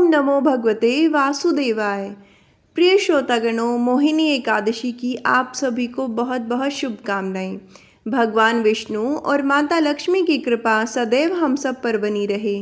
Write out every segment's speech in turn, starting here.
नमो भगवते वासुदेवाय। प्रिय श्रोतागणों, मोहिनी एकादशी की आप सभी को बहुत बहुत शुभकामनाएं। भगवान विष्णु और माता लक्ष्मी की कृपा सदैव हम सब पर बनी रहे।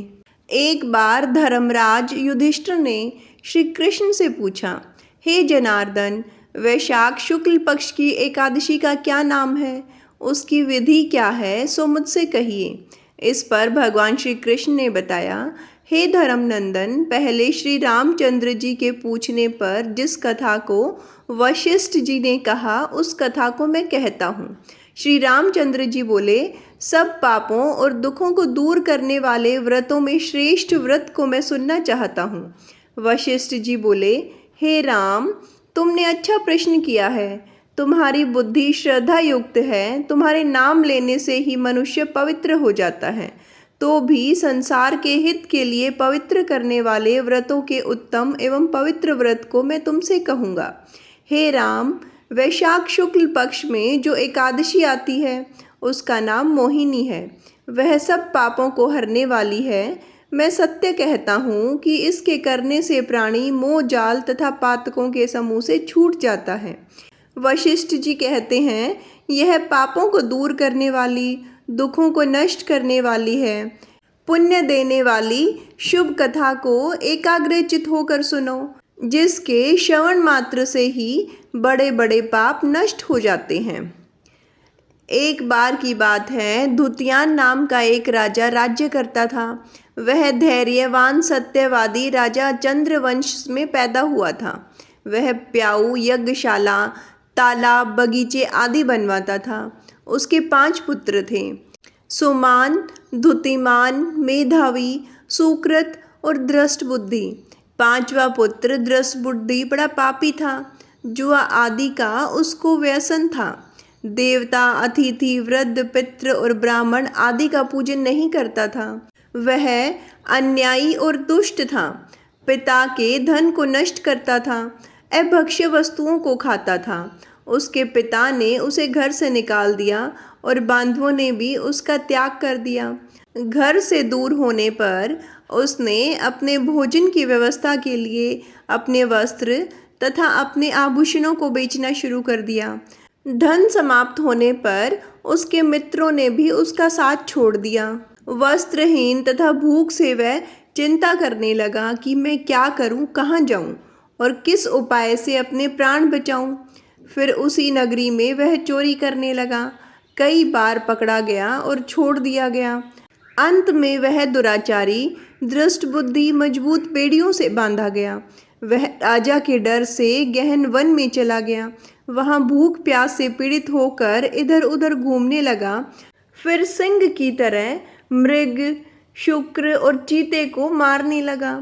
एक बार धर्मराज युधिष्ठिर ने श्री कृष्ण से पूछा, हे जनार्दन, वैशाख शुक्ल पक्ष की एकादशी का क्या नाम है? उसकी विधि क्या है, सो मुझसे कहिए। इस पर भगवान श्री कृष्ण ने बताया, हे धर्मनंदन, पहले श्री रामचंद्र जी के पूछने पर जिस कथा को वशिष्ठ जी ने कहा, उस कथा को मैं कहता हूँ। श्री रामचंद्र जी बोले, सब पापों और दुखों को दूर करने वाले व्रतों में श्रेष्ठ व्रत को मैं सुनना चाहता हूँ। वशिष्ठ जी बोले, हे राम, तुमने अच्छा प्रश्न किया है। तुम्हारी बुद्धि श्रद्धा युक्त है। तुम्हारे नाम लेने से ही मनुष्य पवित्र हो जाता है। तो भी संसार के हित के लिए पवित्र करने वाले व्रतों के उत्तम एवं पवित्र व्रत को मैं तुमसे कहूँगा। हे राम, वैशाख शुक्ल पक्ष में जो एकादशी आती है उसका नाम मोहिनी है। वह सब पापों को हरने वाली है। मैं सत्य कहता हूँ कि इसके करने से प्राणी मोह जाल तथा पातकों के समूह से छूट जाता है। वशिष्ठ जी कहते हैं, यह पापों को दूर करने वाली, दुखों को नष्ट करने वाली है। पुण्य देने वाली शुभ कथा को एकाग्रचित होकर सुनो, जिसके श्रवण मात्र से ही बड़े बड़े पाप नष्ट हो जाते हैं। एक बार की बात है, धुतियान नाम का एक राजा राज्य करता था। वह धैर्यवान सत्यवादी राजा चंद्रवंश में पैदा हुआ था। वह प्याऊ, यज्ञशाला, तालाब, बगीचे आदि बनवाता था। उसके 5 पुत्र थे, सुमान, धुतिमान, मेधावी, सुकृत और दृष्ट बुद्धि। 5वां पुत्र दृष्ट बुद्धि बड़ा पापी था। जुआ आदि का उसको व्यसन था। देवता, अतिथि, वृद्ध, पितृ और ब्राह्मण आदि का पूजन नहीं करता था। वह अन्यायी और दुष्ट था। पिता के धन को नष्ट करता था। अभक्ष्य वस्तुओं को खाता था। उसके पिता ने उसे घर से निकाल दिया और बांधवों ने भी उसका त्याग कर दिया। घर से दूर होने पर उसने अपने भोजन की व्यवस्था के लिए अपने वस्त्र तथा अपने आभूषणों को बेचना शुरू कर दिया। धन समाप्त होने पर उसके मित्रों ने भी उसका साथ छोड़ दिया। वस्त्रहीन तथा भूख से वह चिंता करने लगा कि मैं क्या करूं, कहाँ जाऊं और किस उपाय से अपने प्राण बचाऊं। फिर उसी नगरी में वह चोरी करने लगा। कई बार पकड़ा गया और छोड़ दिया गया। अंत में वह दुराचारी दृष्ट बुद्धि मजबूत बेड़ियों से बांधा गया। वह राजा के डर से गहन वन में चला गया। वहाँ भूख प्यास से पीड़ित होकर इधर उधर घूमने लगा। फिर सिंह की तरह मृग, शुक्र और चीते को मारने लगा।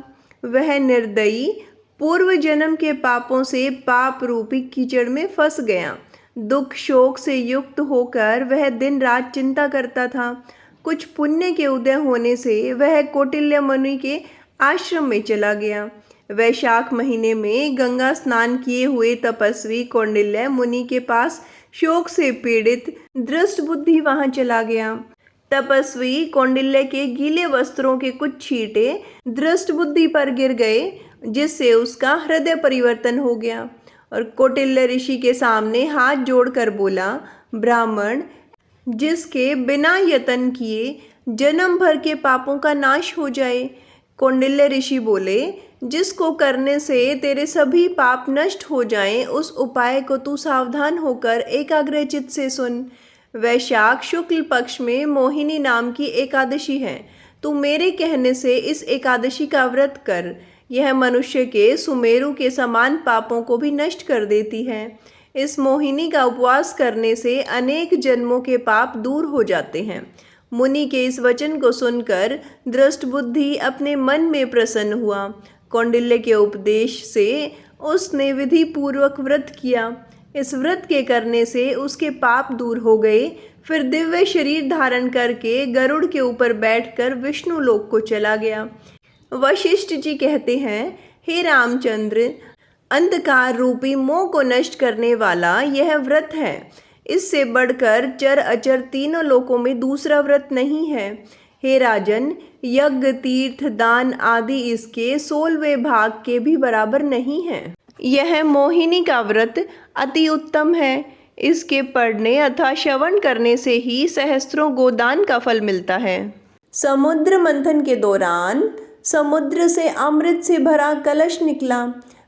वह निर्दयी पूर्व जन्म के पापों से पाप रूपी कीचड़ में फंस गया। दुख शोक से युक्त होकर वह दिन रात चिंता करता था। कुछ पुण्य के उदय होने से वह कौटिल्य मुनि के आश्रम में चला गया। वैशाख महीने में गंगा स्नान किए हुए तपस्वी कौंडिल्य मुनि के पास शोक से पीड़ित दृष्ट बुद्धि वहां चला गया। तपस्वी कौंडिल्य के गीले वस्त्रों के कुछ छींटे दृष्ट बुद्धि पर गिर गए, जिससे उसका हृदय परिवर्तन हो गया और कौटिल्य ऋषि के सामने हाथ जोड़कर बोला, ब्राह्मण, जिसके बिना यत्न किए जन्म भर के पापों का नाश हो जाए। कौंडिल्य ऋषि बोले, जिसको करने से तेरे सभी पाप नष्ट हो जाएं, उस उपाय को तू सावधान होकर एकाग्रचित्त से सुन। वैशाख शुक्ल पक्ष में मोहिनी नाम की एकादशी है। तू मेरे कहने से इस एकादशी का व्रत कर। यह मनुष्य के सुमेरु के समान पापों को भी नष्ट कर देती है। इस मोहिनी का उपवास करने से अनेक जन्मों के पाप दूर हो जाते हैं। मुनि के इस वचन को सुनकर दृष्ट बुद्धि अपने मन में प्रसन्न हुआ। कौंडिल्य के उपदेश से उसने विधि पूर्वक व्रत किया। इस व्रत के करने से उसके पाप दूर हो गए। फिर दिव्य शरीर धारण करके गरुड़ के ऊपर बैठकर विष्णु लोक को चला गया। वशिष्ठ जी कहते हैं, हे रामचंद्र, अंधकार रूपी मोह को नष्ट करने वाला यह व्रत है। इससे बढ़कर चर अचर तीनों लोकों में दूसरा व्रत नहीं है। हे राजन, यज्ञ, तीर्थ, दान आदि इसके 16वें भाग के भी बराबर नहीं है। यह मोहिनी का व्रत अति उत्तम है। इसके पढ़ने अथवा श्रवण करने से ही सहस्त्रों गोदान का फल मिलता है। समुद्र मंथन के दौरान समुद्र से अमृत से भरा कलश निकला।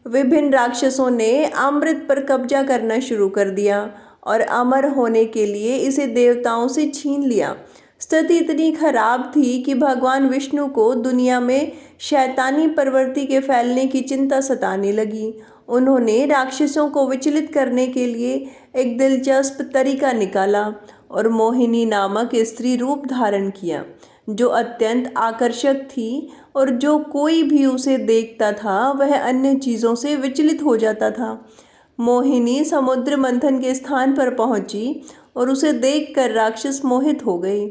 विभिन्न राक्षसों ने अमृत पर कब्जा करना शुरू कर दिया और अमर होने के लिए इसे देवताओं से छीन लिया। स्थिति इतनी खराब थी कि भगवान विष्णु को दुनिया में शैतानी प्रवृत्ति के फैलने की चिंता सताने लगी। उन्होंने राक्षसों को विचलित करने के लिए एक दिलचस्प तरीका निकाला और मोहिनी नामक स्त्री रूप धारण किया, जो अत्यंत आकर्षक थी और जो कोई भी उसे देखता था वह अन्य चीज़ों से विचलित हो जाता था। मोहिनी समुद्र मंथन के स्थान पर पहुंची और उसे देखकर राक्षस मोहित हो गए।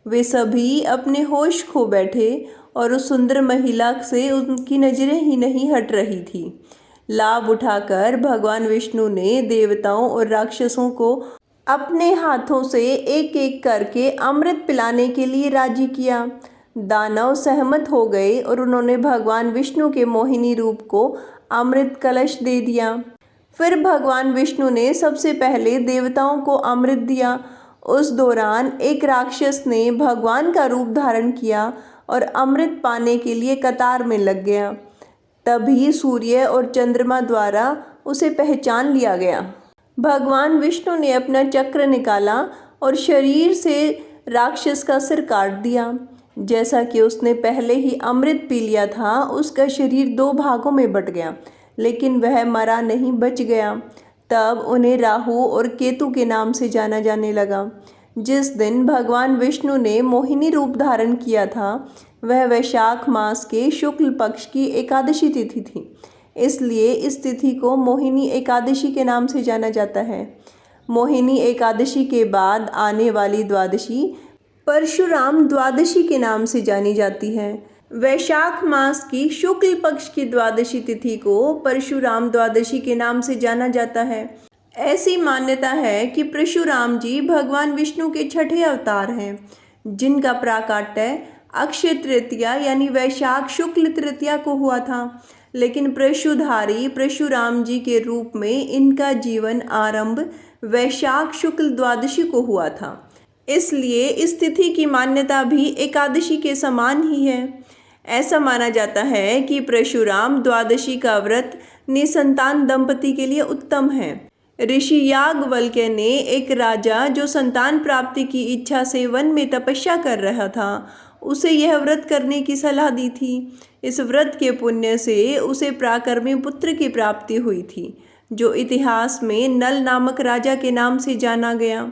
वे सभी अपने होश खो बैठे और उस सुंदर महिला से उनकी नजरें ही नहीं हट रही थी। लाभ उठाकर भगवान विष्णु ने देवताओं और राक्षसों को अपने हाथों से एक एक करके अमृत पिलाने के लिए राजी किया। दानव सहमत हो गए और उन्होंने भगवान विष्णु के मोहिनी रूप को अमृत कलश दे दिया। फिर भगवान विष्णु ने सबसे पहले देवताओं को अमृत दिया। उस दौरान एक राक्षस ने भगवान का रूप धारण किया और अमृत पाने के लिए कतार में लग गया। तभी सूर्य और चंद्रमा द्वारा उसे पहचान लिया गया। भगवान विष्णु ने अपना चक्र निकाला और शरीर से राक्षस का सिर काट दिया। जैसा कि उसने पहले ही अमृत पी लिया था, उसका शरीर 2 भागों में बट गया, लेकिन वह मरा नहीं, बच गया। तब उन्हें राहु और केतु के नाम से जाना जाने लगा। जिस दिन भगवान विष्णु ने मोहिनी रूप धारण किया था वह वैशाख मास के शुक्ल पक्ष की एकादशी तिथि थी, इसलिए इस तिथि को मोहिनी एकादशी के नाम से जाना जाता है। मोहिनी एकादशी के बाद आने वाली द्वादशी परशुराम द्वादशी के नाम से जानी जाती है। वैशाख मास की शुक्ल पक्ष की द्वादशी तिथि को परशुराम द्वादशी के नाम से जाना जाता है। ऐसी मान्यता है कि परशुराम जी भगवान विष्णु के छठे अवतार हैं, जिनका प्राकट्य अक्षय तृतीया यानी वैशाख शुक्ल तृतीया को हुआ था, लेकिन परशुधारी परशुराम जी के रूप में इनका जीवन आरंभ वैशाख शुक्ल द्वादशी को हुआ था। इसलिए इस तिथि की मान्यता भी एकादशी के समान ही है। ऐसा माना जाता है कि परशुराम द्वादशी का व्रत निसंतान दंपति के लिए उत्तम है। ऋषि याज्ञवल्क्य ने एक राजा जो संतान प्राप्ति की इच्छा से वन में तपस्या कर रहा था, उसे यह व्रत करने की सलाह दी थी। इस व्रत के पुण्य से उसे पराक्रमी पुत्र की प्राप्ति हुई थी, जो इतिहास में नल नामक राजा के नाम से जाना गया।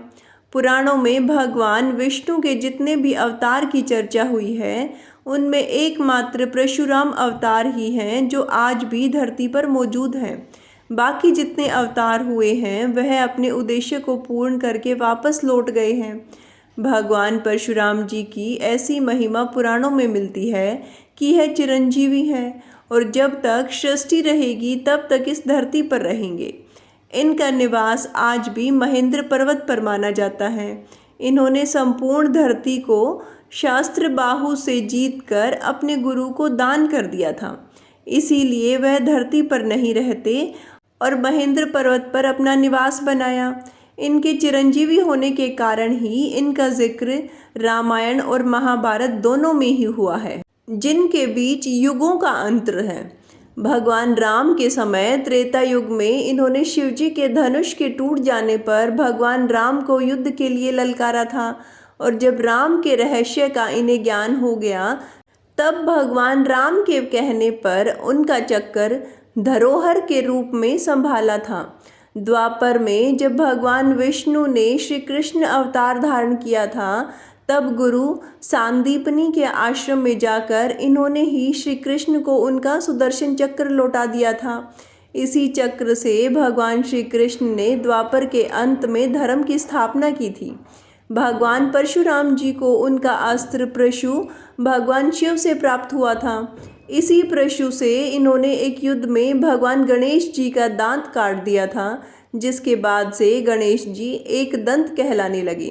पुराणों में भगवान विष्णु के जितने भी अवतार की चर्चा हुई है, उनमें एकमात्र परशुराम अवतार ही हैं जो आज भी धरती पर मौजूद हैं। बाकी जितने अवतार हुए हैं वह अपने उद्देश्य को पूर्ण करके वापस लौट गए हैं। भगवान परशुराम जी की ऐसी महिमा पुराणों में मिलती है कि यह चिरंजीवी हैं और जब तक सृष्टि रहेगी तब तक इस धरती पर रहेंगे। इनका निवास आज भी महेंद्र पर्वत पर माना जाता है। इन्होंने संपूर्ण धरती को शास्त्र बाहु से जीतकर अपने गुरु को दान कर दिया था, इसीलिए वह धरती पर नहीं रहते और महेंद्र पर्वत पर अपना निवास बनाया। इनके चिरंजीवी होने के कारण ही इनका जिक्र रामायण और महाभारत दोनों में ही हुआ है, जिनके बीच युगों का अंतर है। भगवान राम के समय त्रेता युग में इन्होंने शिवजी के धनुष के टूट जाने पर भगवान राम को युद्ध के लिए ललकारा था, और जब राम के रहस्य का इन्हें ज्ञान हो गया तब भगवान राम के कहने पर उनका चक्कर धरोहर के रूप में संभाला था। द्वापर में जब भगवान विष्णु ने श्री कृष्ण अवतार धारण किया था, तब गुरु सांदीपनी के आश्रम में जाकर इन्होंने ही श्री कृष्ण को उनका सुदर्शन चक्र लौटा दिया था। इसी चक्र से भगवान श्री कृष्ण ने द्वापर के अंत में धर्म की स्थापना की थी। भगवान परशुराम जी को उनका अस्त्र परशु भगवान शिव से प्राप्त हुआ था। इसी परशु से इन्होंने एक युद्ध में भगवान गणेश जी का दांत काट दिया था, जिसके बाद से गणेश जी एक दंत कहलाने लगे।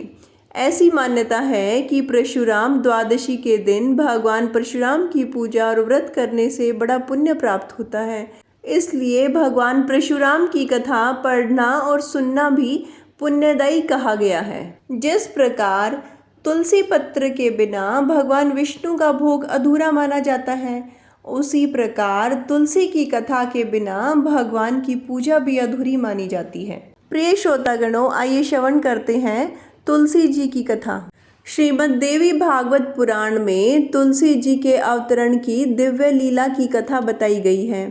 ऐसी मान्यता है कि परशुराम द्वादशी के दिन भगवान परशुराम की पूजा और व्रत करने से बड़ा पुण्य प्राप्त होता है। इसलिए भगवान परशुराम की कथा पढ़ना और सुनना भी पुण्यदायी कहा गया है। जिस प्रकार तुलसी पत्र के बिना भगवान विष्णु का भोग अधूरा माना जाता है, उसी प्रकार तुलसी की कथा के बिना भगवान की पूजा भी अधूरी मानी जाती है। प्रिय श्रोतागणों, आइए श्रवण करते हैं तुलसी जी की कथा। श्रीमद् देवी भागवत पुराण में तुलसी जी के अवतरण की दिव्य लीला की कथा बताई गई है।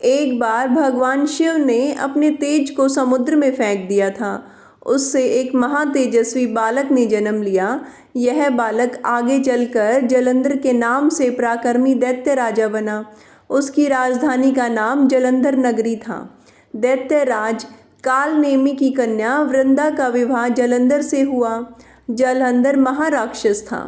एक बार भगवान शिव ने अपने तेज को समुद्र में फेंक दिया था। उससे एक महातेजस्वी बालक ने जन्म लिया। यह बालक आगे चलकर जलंधर के नाम से पराक्रमी दैत्य राजा बना। उसकी राजधानी का नाम जलंधर नगरी था। दैत्यराज कालनेमी की कन्या वृंदा का विवाह जलंधर से हुआ। जलंधर महाराक्षस था।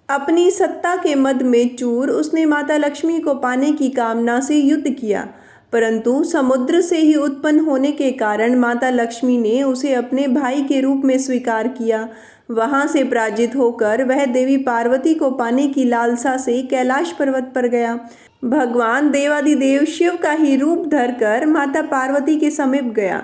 अपनी सत्ता के मद में चूर उसने माता लक्ष्मी को पाने की कामना से युद्ध किया, परंतु समुद्र से ही उत्पन्न होने के कारण माता लक्ष्मी ने उसे अपने भाई के रूप में स्वीकार किया। वहां से पराजित होकर वह देवी पार्वती को पाने की लालसा से कैलाश पर्वत पर गया। भगवान देवादिदेव शिव का ही रूप धरकर माता पार्वती के समीप गया,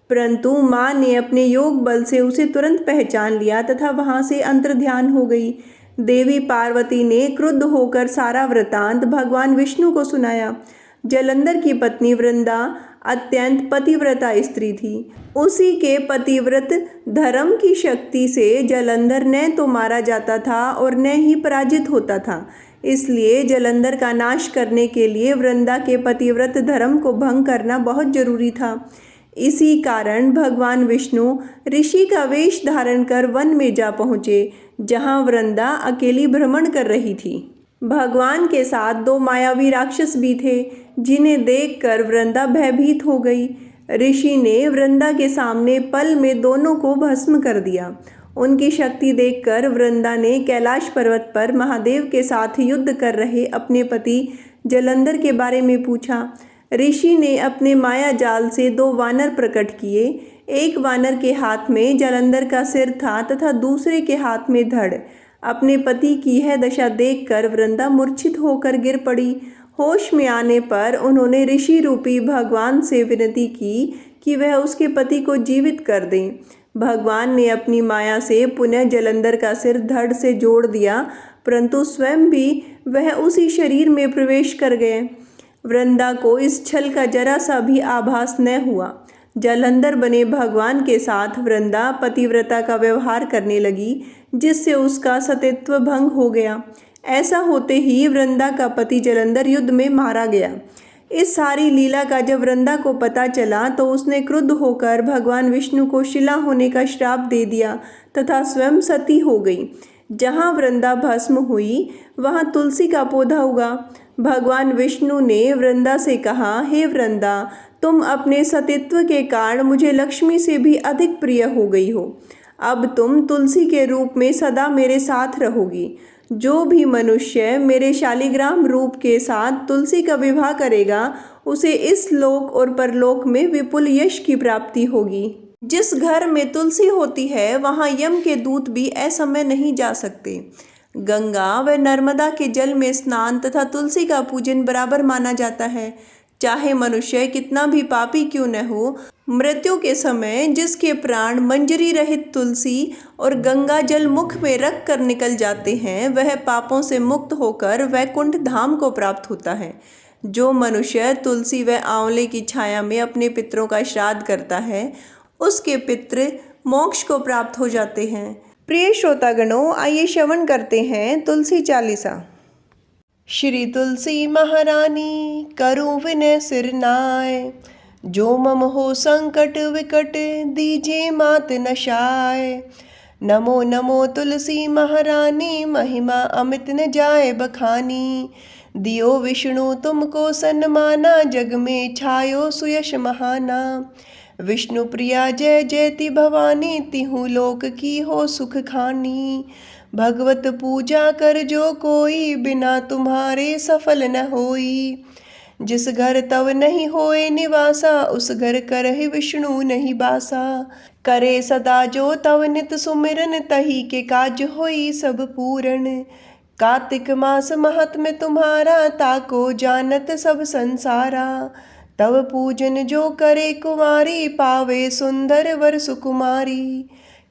परंतु माँ ने अपने योग बल से उसे तुरंत पहचान लिया तथा वहां से अंतर्ध्यान हो गई। देवी पार्वती ने क्रुद्ध होकर सारा वृतांत भगवान विष्णु को सुनाया। जलंधर की पत्नी वृंदा अत्यंत पतिव्रता स्त्री थी। उसी के पतिव्रत धर्म की शक्ति से जलंधर न तो मारा जाता था और न ही पराजित होता था। इसलिए जलंधर का नाश करने के लिए वृंदा के पतिव्रत धर्म को भंग करना बहुत जरूरी था। इसी कारण भगवान विष्णु ऋषि का वेश धारण कर वन में जा पहुँचे, जहाँ वृंदा अकेली भ्रमण कर रही थी। भगवान के साथ दो मायावी राक्षस भी थे, जिन्हें देखकर वृंदा भयभीत हो गई। ऋषि ने वृंदा के सामने पल में दोनों को भस्म कर दिया। उनकी शक्ति देखकर वृंदा ने कैलाश पर्वत पर महादेव के साथ युद्ध कर रहे अपने पति जलंधर के बारे में पूछा। ऋषि ने अपने माया जाल से दो वानर प्रकट किए। एक वानर के हाथ में जलंधर का सिर था तथा दूसरे के हाथ में धड़। अपने पति की यह दशा देखकर वृंदा मूर्छित होकर गिर पड़ी। होश में आने पर उन्होंने ऋषि रूपी भगवान से विनती की कि वह उसके पति को जीवित कर दें। भगवान ने अपनी माया से पुनः जलंधर का सिर धड़ से जोड़ दिया, परंतु स्वयं भी वह उसी शरीर में प्रवेश कर गए। वृंदा को इस छल का जरा सा भी आभास न हुआ। जलंधर बने भगवान के साथ वृंदा पतिव्रता का व्यवहार करने लगी, जिससे उसका सतीत्व भंग हो गया। ऐसा होते ही वृंदा का पति जलंधर युद्ध में मारा गया। इस सारी लीला का जब वृंदा को पता चला तो उसने क्रुद्ध होकर भगवान विष्णु को शिला होने का श्राप दे दिया तथा स्वयं सती हो गई। जहाँ वृंदा भस्म हुई वहाँ तुलसी का पौधा उगा। भगवान विष्णु ने वृंदा से कहा, हे वृंदा, तुम अपने सतीत्व के कारण मुझे लक्ष्मी से भी अधिक प्रिय हो गई हो। अब तुम तुलसी के रूप में सदा मेरे साथ रहोगी। जो भी मनुष्य मेरे शालिग्राम रूप के साथ तुलसी का विवाह करेगा, उसे इस लोक और परलोक में विपुल यश की प्राप्ति होगी। जिस घर में तुलसी होती है वहाँ यम के दूत भी असमय नहीं जा सकते। गंगा व नर्मदा के जल में स्नान तथा तुलसी का पूजन बराबर माना जाता है। चाहे मनुष्य कितना भी पापी क्यों न हो, मृत्यु के समय जिसके प्राण मंजरी रहित तुलसी और गंगा जल मुख में रख कर निकल जाते हैं, वह पापों से मुक्त होकर वैकुंठ धाम को प्राप्त होता है। जो मनुष्य तुलसी व आंवले की छाया में अपने पितरों का श्राद्ध करता है, उसके पितृ मोक्ष को प्राप्त हो जाते हैं। प्रिय श्रोतागणों, आइए श्रवण करते हैं तुलसी चालीसा। श्री तुलसी महारानी करूँ विनय सिर नाय, जो मम हो संकट विकट दीजिए मात नशाय। नमो नमो तुलसी महारानी, महिमा अमित न जाए बखानी। दियो विष्णु तुमको सन्माना, जग में छायो सुयश महाना। विष्णु प्रिया जय जयति भवानी, तिहु लोक की हो सुख खानी। भगवत पूजा कर जो कोई, बिना तुम्हारे सफल न होई। जिस घर तव नहीं होए निवासा, उस घर करहि विष्णु नहीं बासा। करे सदा जो तव नित सुमिरन, तही के काज होई सब पूरन। कार्तिक मास महात्म्य तुम्हारा, ताको जानत सब संसारा। तव पूजन जो करे कुमारी, पावे सुंदर वर सुकुमारी।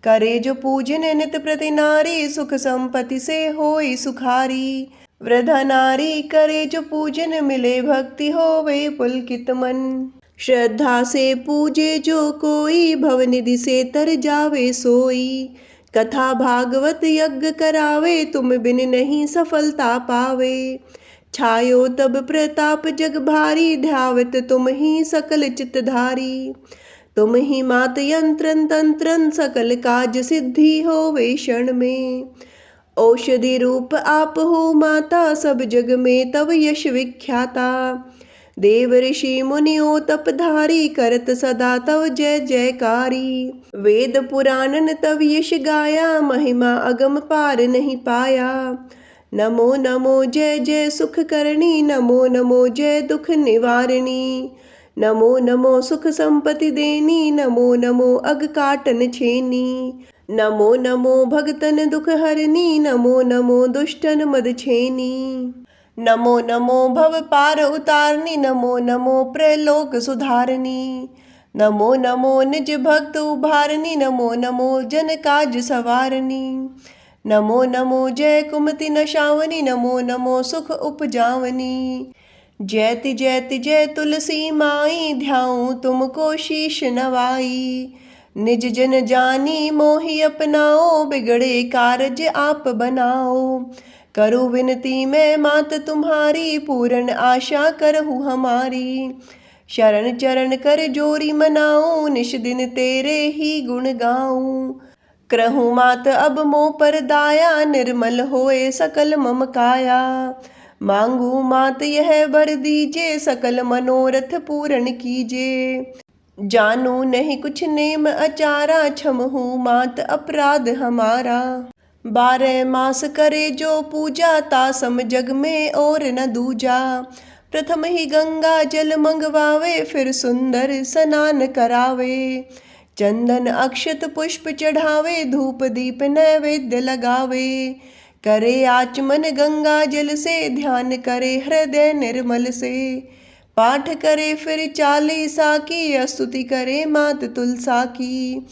करे जो पूजन नित प्रति नारी, सुख संपत्ति से होई सुखारी। वृद्धा नारी करे जो पूजन, मिले भक्ति होवे पुलकित मन। श्रद्धा से पूजे जो कोई, भवनिधि से तर जावे सोई। कथा भागवत यज्ञ करावे, तुम बिन नहीं सफलता पावे। छायो तब प्रताप जग भारी, ध्यावत तुम ही सकल चितधारी। तुम ही मात यंत्रन तंत्रन, सकल काज सिद्धि होवे क्षण में। औषधि रूप आप हो माता, सब जग में तव यश विख्याता। देव ऋषि मुनियो तपधारी, करत सदा तव जय जयकारी। वेद पुराणन तव यश गाया, महिमा अगम पार नहीं पाया। नमो नमो जय जय सुख करणी, नमो नमो जय दुख निवारणी। नमो नमो सुख संपत्ति देनी, नमो नमो अग काटन छेनी। नमो नमो भगतन दुख हरनी, नमो नमो दुष्टन मद छेनी। नमो नमो भव पार उतारनी, नमो नमो प्रलोक सुधारनी। नमो नमो निज भक्त उभारनी, नमो नमो जन काज सवारनी। नमो नमो जय कुमति नशावनी, नमो नमो सुख उपजावनी। जयति जयति जय तुलसी माई, ध्याऊं तुमको शीश नवाई। निज जन जानी मोहि अपनाओ, बिगड़े कारज आप बनाओ। करूँ विनती मैं मात तुम्हारी, पूर्ण आशा करहूँ हमारी। शरण चरण कर जोरी मनाऊं, निश दिन तेरे ही गुण गाऊं। करहूँ मात अब मोह पर दाया, निर्मल होए सकल मम काया। मांगू मात यह वर दीजे, सकल मनोरथ पूर्ण कीजे। जानू नहीं कुछ नेम अचारा, क्षमहू मात अपराध हमारा। 12 मास करे जो पूजा, तासम जग में और न दूजा। प्रथम ही गंगा जल मंगवावे, फिर सुंदर स्नान करावे। चंदन अक्षत पुष्प चढ़ावे, धूप दीप नैवेद्य लगावे। करे आचमन गंगा जल से, ध्यान करे हृदय निर्मल से। पाठ करे फिर 40 की, स्तुति करे मात तुलसा की।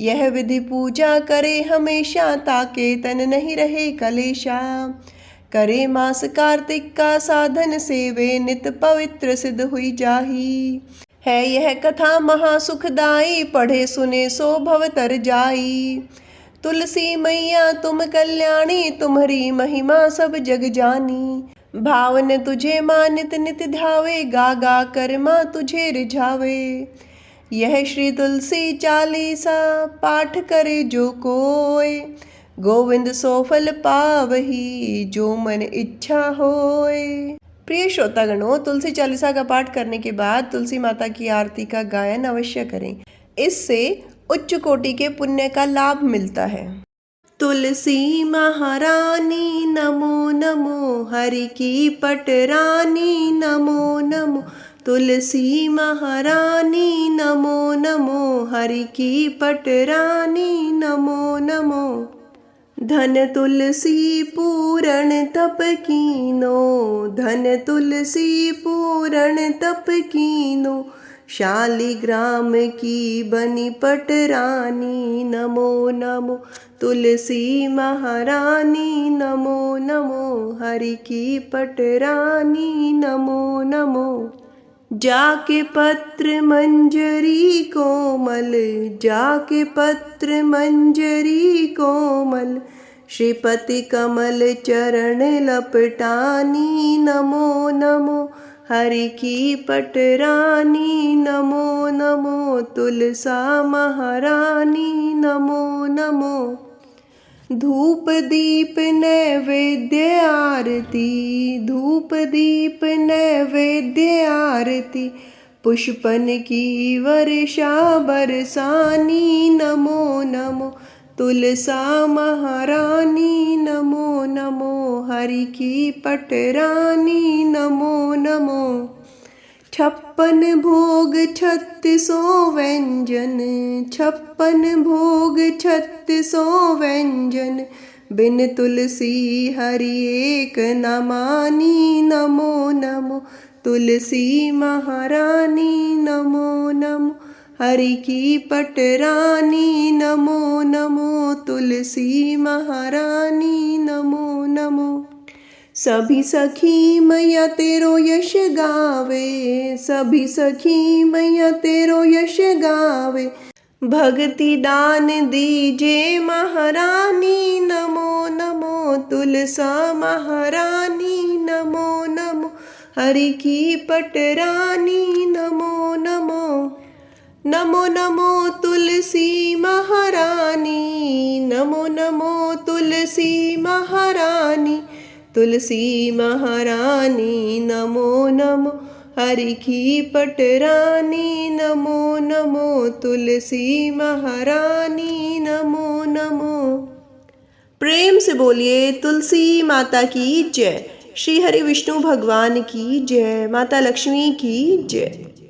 यह विधि पूजा करे हमेशा, ताके तन नहीं रहे कलेशा। करे मास कार्तिक का साधन, सेवे नित पवित्र सिद्ध हुई जाही। है यह कथा महासुखदाई, पढ़े सुने सो भव तर जाई। तुलसी मैया तुम कल्याणी, तुम्हारी महिमा सब जग जानी। भावन तुझे माँ नित नित ध्यावे, गा गा कर माँ तुझे रिझावे। यह श्री तुलसी 40 पाठ करे जो कोय, गोविंद सो फल पावही जो मन इच्छा होय। प्रिय श्रोतागणों, तुलसी 40 का पाठ करने के बाद तुलसी माता की आरती का गायन अवश्य करें। इससे उच्च कोटि के पुण्य का लाभ मिलता है। तुलसी महारानी नमो नमो, हरि की पटरानी नमो नमो। तुलसी महारानी नमो नमो, हरि की पटरानी नमो नमो। धन तुलसी पूरण तप कीनो, धन तुलसी पूरण तप कीनो। शालिग्राम की बनी पटरानी नमो नमो। तुलसी महारानी नमो नमो, हरि की पटरानी नमो नमो। जाके पत्र मंजरी कोमल, जाके पत्र मंजरी कोमल। श्रीपति कमल चरण लपटानी नमो नमो, हरि की पटरानी नमो नमो। तुलसा महारानी नमो नमो। धूप दीप नैवेद्य आरती, धूप दीप नैवेद्य आरती। पुष्पन की वर्षा बरसानी नमो नमो। तुलसा महारानी नमो नमो, हरि की पटरानी नमो नमो। छप्पन भोग 3600 व्यंजन, छप्पन भोग 3600 व्यंजन, बिन तुलसी हरि एक न मानी। नमो नमो तुलसी महारानी, नमो नमो हरि की पटरानी। नमो नमो तुलसी महारानी, नमो नमो। सभी सखी मैया तेरो यश गावे, सभी सखी मैया तेरो यश गावे, भक्ति दान दीजे महारानी। नमो नमो तुलसा महारानी, नमो नमो हरि की पटरानी। नमो नमो नमो नमो तुलसी महारानी, नमो नमो तुलसी महारानी, तुलसी महारानी। नमो नमो हरि की पटरानी। नमो नमो तुलसी महारानी, नमो नमो। प्रेम से बोलिए तुलसी माता की जय। श्री हरि विष्णु भगवान की जय। माता लक्ष्मी की जय।